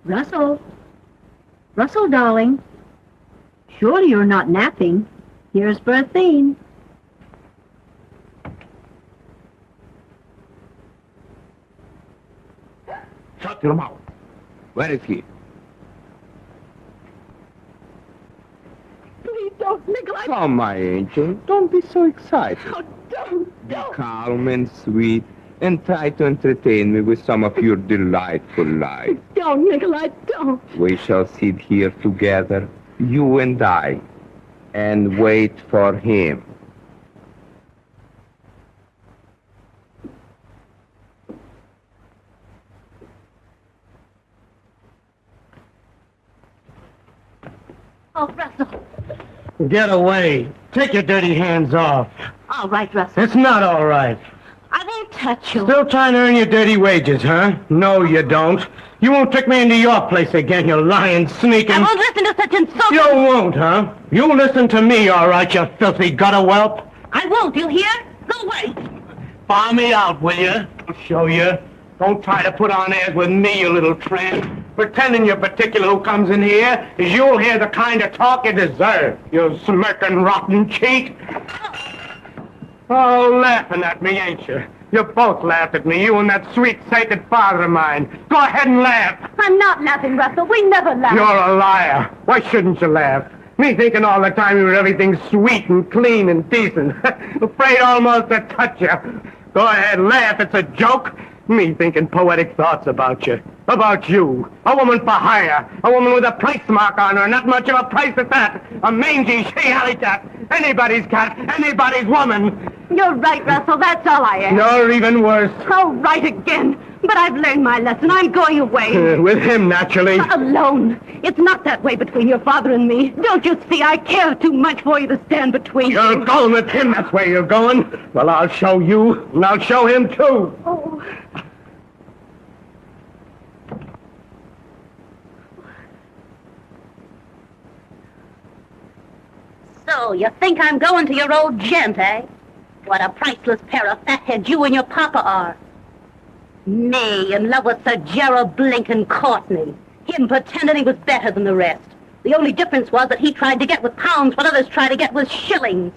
Russell. Russell, darling. Surely you're not napping. Here's Berthine. Shut your mouth. Where is he? Please don't neglect. Come, my angel. Don't be so excited. Oh, don't. Be calm and sweet, and try to entertain me with some of your delightful lies. Don't, Nikolai, don't. We shall sit here together, you and I, and wait for him. Oh, Russell. Get away. Take your dirty hands off. All right, Russell. It's not all right. I won't touch you. Still trying to earn your dirty wages, huh? No, you don't. You won't trick me into your place again, you lying, sneaking... I won't listen to such insulting... You won't, huh? You listen to me, all right, you filthy gutter whelp. I won't, you hear? Go away. Bar me out, will you? I'll show you. Don't try to put on airs with me, you little tramp. Pretending you're particular who comes in here is you'll hear the kind of talk you deserve, you smirking, rotten cheat. Oh, laughing at me, ain't you? You both laughed at me, you and that sweet, sacred father of mine. Go ahead and laugh. I'm not laughing, Russell. We never laugh. You're a liar. Why shouldn't you laugh? Me thinking all the time you were everything sweet and clean and decent. Afraid almost to touch you. Go ahead, laugh. It's a joke. Me thinking poetic thoughts about you. About you. A woman for hire. A woman with a price mark on her. Not much of a price at that. A mangy she-alley cat. Anybody's cat. Anybody's woman. You're right, Russell. That's all I am. You're even worse. Oh, right again. But I've learned my lesson. I'm going away. With him, naturally. Alone. It's not that way between your father and me. Don't you see? I care too much for you to stand between You're you. going with him. That's where you're going. Well, I'll show you. And I'll show him, too. Oh. So, you think I'm going to your old gent, eh? What a priceless pair of fatheads you and your papa are. Me, in love with Sir Gerald Courtney. Him pretending he was better than the rest. The only difference was that he tried to get with pounds what others tried to get with shillings.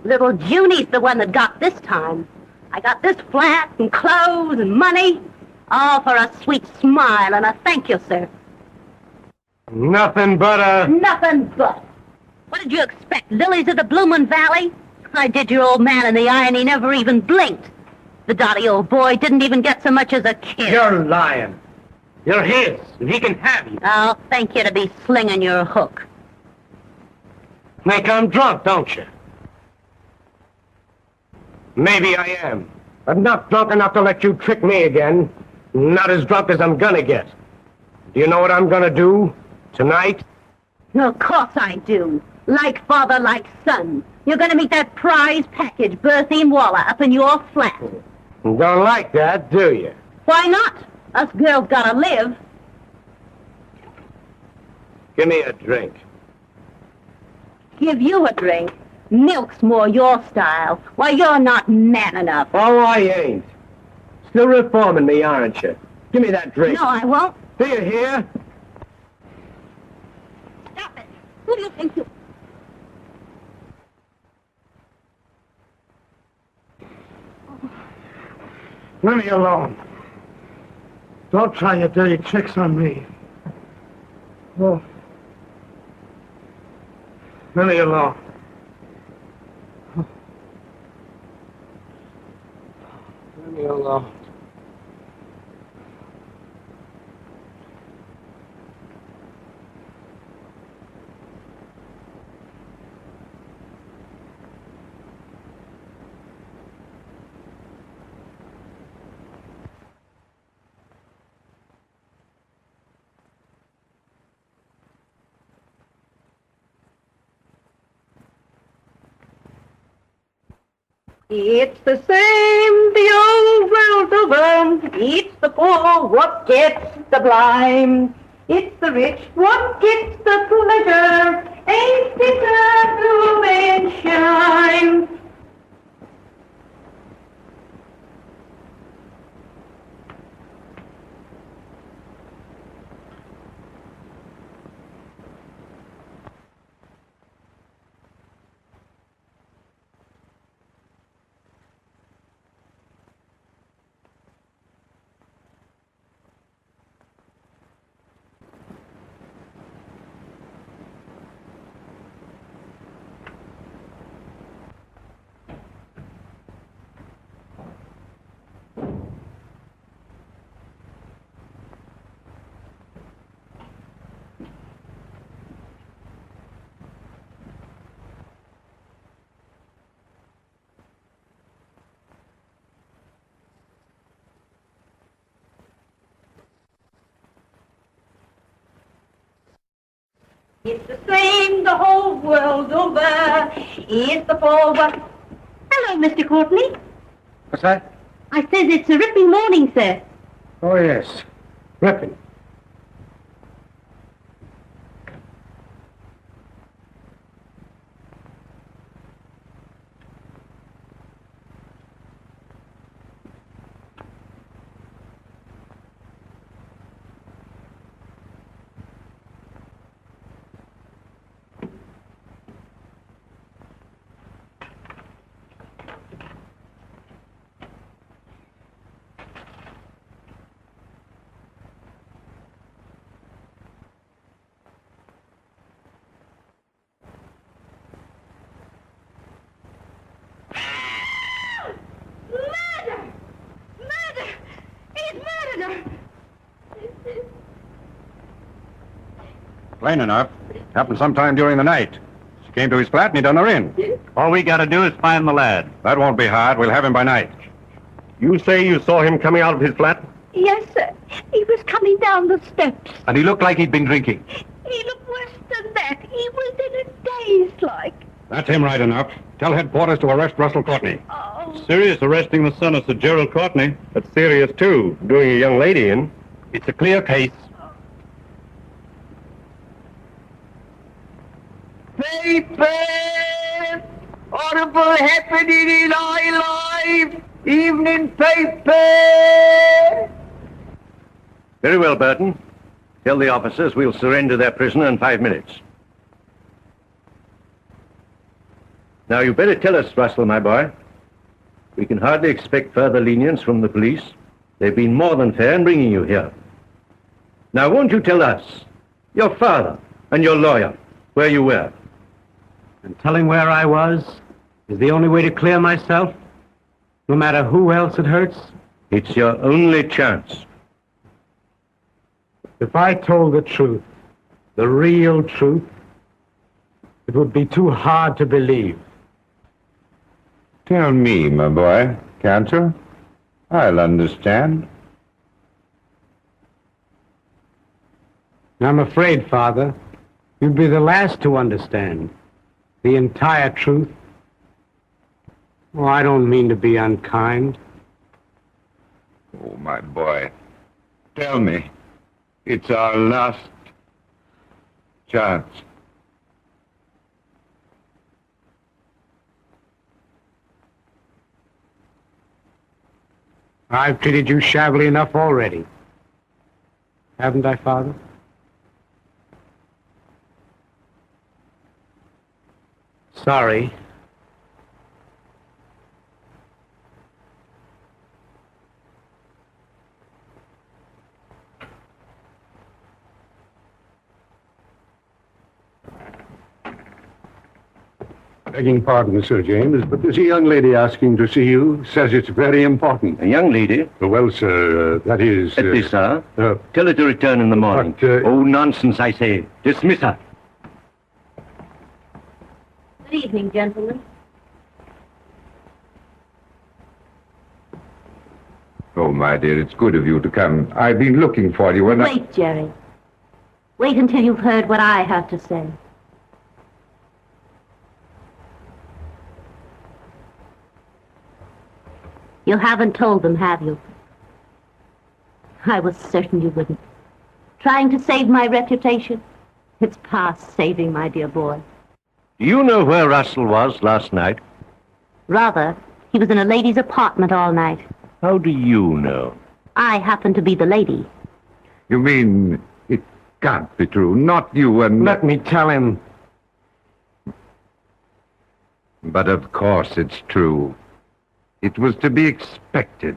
Little Junie's the one that got this time. I got this flat and clothes and money. All for a sweet smile and a thank you, sir. Nothing but a... Nothing but. What did you expect, lilies of the bloomin' valley? I did your old man in the eye and he never even blinked. The dotty old boy didn't even get so much as a kiss. You're lying. You're his, and he can have you. I'll thank you to be slinging your hook. Think I'm drunk, don't you? Maybe I am. But not drunk enough to let you trick me again. Not as drunk as I'm gonna get. Do you know what I'm gonna do tonight? Of course I do. Like father, like son. You're gonna meet that prize package, Berthine Waller, up in your flat. You don't like that, do you? Why not? Us girls gotta live. Give me a drink. Give you a drink. Milk's more your style. Why, you're not man enough. Oh, I ain't. Still reforming me, aren't you? Give me that drink. No, I won't. Do you hear? Stop it. Who do you think you... Leave me alone. Don't try your dirty tricks on me. Oh. Leave me alone. Leave me alone. It's the same the old world over. It's the poor what gets the blame. It's the rich what gets the pleasure. Ain't it a blooming shame? It's the same the whole world over. It's the poor what... Hello, Mr. Courtney. What's that? I says it's a ripping morning, sir. Oh, yes. Ripping. Plain enough. Happened sometime during the night. She came to his flat and he done her in. All we gotta do is find the lad. That won't be hard. We'll have him by night. You say you saw him coming out of his flat? Yes, sir. He was coming down the steps. And he looked like he'd been drinking. He looked worse than that. He was in a daze like. That's him right enough. Tell headquarters to arrest Russell Courtney. Oh. Serious arresting the son of Sir Gerald Courtney. That's serious, too. Doing a young lady in. It's a clear case. Paper! Horrible happening in high life! Evening paper! Very well, Burton. Tell the officers we'll surrender their prisoner in 5 minutes. Now, you better tell us, Russell, my boy. We can hardly expect further lenience from the police. They've been more than fair in bringing you here. Now, won't you tell us, your father and your lawyer, where you were? And telling where I was is the only way to clear myself, no matter who else it hurts. It's your only chance. If I told the truth, the real truth, it would be too hard to believe. Tell me, my boy, can't you? I'll understand. I'm afraid, Father, you'd be the last to understand the entire truth. Oh, I don't mean to be unkind. Oh, my boy, tell me. It's our last chance. I've treated you shabbily enough already. Haven't I, Father? Sorry. Begging pardon, Sir James, but there's a young lady asking to see you. Says it's very important. A young lady? Well, sir, that is... At this hour? Tell her to return in the morning. But, Oh, nonsense, I say. Dismiss her. Good evening, gentlemen. Oh, my dear, it's good of you to come. I've been looking for you and Wait, Jerry. Wait until you've heard what I have to say. You haven't told them, have you? I was certain you wouldn't. Trying to save my reputation? It's past saving, my dear boy. Do you know where Russell was last night? Rather, he was in a lady's apartment all night. How do you know? I happen to be the lady. You mean it can't be true? Not you and... Let me tell him. But of course it's true. It was to be expected,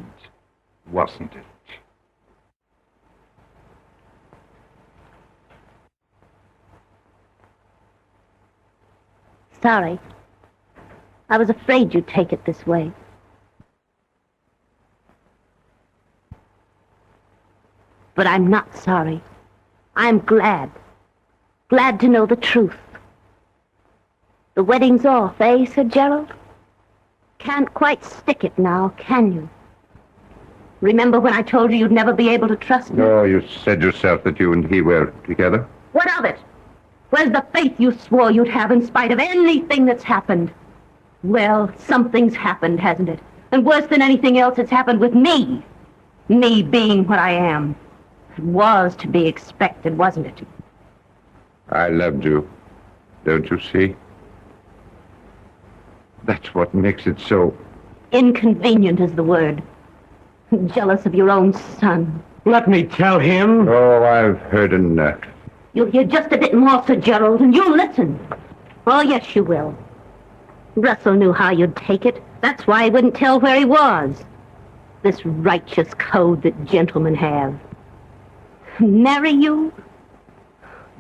wasn't it? Sorry. I was afraid you'd take it this way. But I'm not sorry. I'm glad. Glad to know the truth. The wedding's off, eh, Sir Gerald? Can't quite stick it now, can you? Remember when I told you you'd never be able to trust me? Oh, you said yourself that you and he were together. What of it? Where's the faith you swore you'd have in spite of anything that's happened? Well, something's happened, hasn't it? And worse than anything else, it's happened with me. Me being what I am. It was to be expected, wasn't it? I loved you. Don't you see? That's what makes it so... Inconvenient is the word. Jealous of your own son. Let me tell him. Oh, I've heard enough. You'll hear just a bit more, Sir Gerald, and you'll listen. Oh, yes, you will. Russell knew how you'd take it. That's why he wouldn't tell where he was. This righteous code that gentlemen have. Marry you?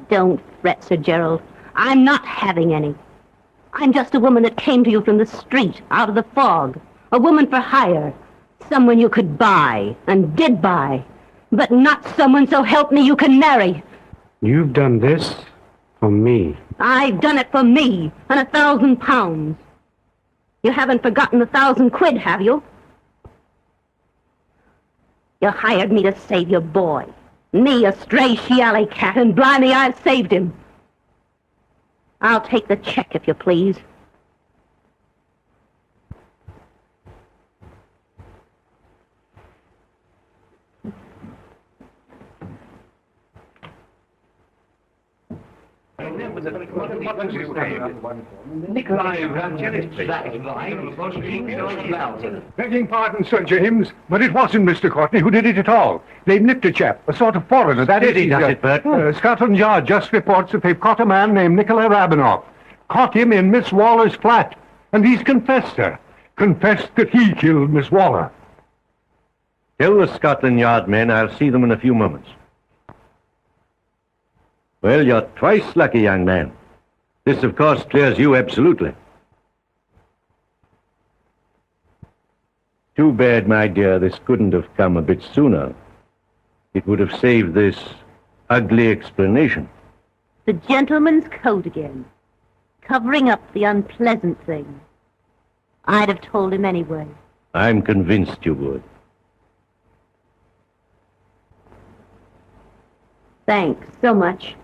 Don't fret, Sir Gerald. I'm not having any. I'm just a woman that came to you from the street, out of the fog. A woman for hire. Someone you could buy, and did buy. But not someone, so help me, you can marry. You've done this for me. I've done it for me, and £1,000. You haven't forgotten the 1,000 quid, have you? You hired me to save your boy. Me, a stray she-alley cat, and blimey, I've saved him. I'll take the check, if you please. Begging pardon, Sir James, but it wasn't Mr. Courtney who did it at all. They've nipped a chap, a sort of foreigner. That is, He does it, Berthine. Scotland Yard just reports that they've caught a man named Nikolai Rabinoff. Caught him in Miss Waller's flat. And he's confessed, sir. Confessed that he killed Miss Waller. Tell the Scotland Yard men I'll see them in a few moments. Well, you're twice lucky, young man. This, of course, clears you absolutely. Too bad, my dear, this couldn't have come a bit sooner. It would have saved this ugly explanation. The gentleman's code again. Covering up the unpleasant thing. I'd have told him anyway. I'm convinced you would. Thanks so much.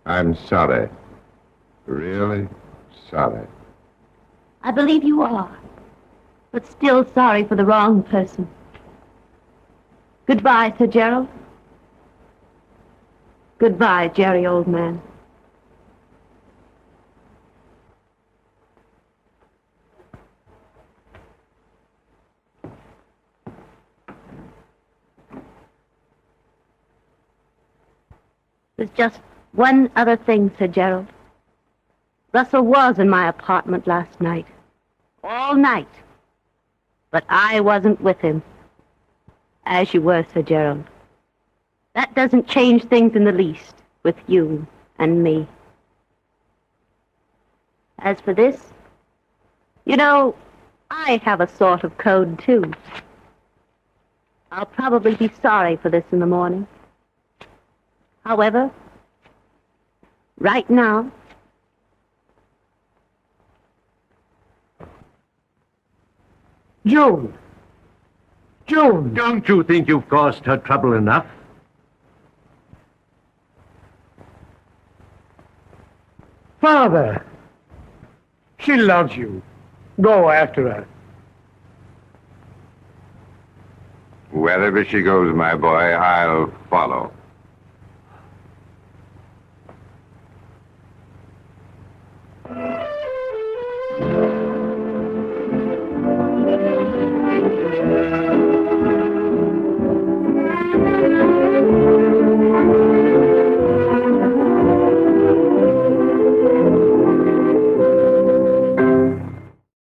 I'm sorry. Really sorry. I believe you are. But still sorry for the wrong person. Goodbye, Sir Gerald. Goodbye, Jerry, old man. There's just one other thing, Sir Gerald. Russell was in my apartment last night. All night. But I wasn't with him. As you were, Sir Gerald. That doesn't change things in the least with you and me. As for this, you know, I have a sort of code, too. I'll probably be sorry for this in the morning. However, right now, June! June! Don't you think you've caused her trouble enough? Father! She loves you. Go after her. Wherever she goes, my boy, I'll follow.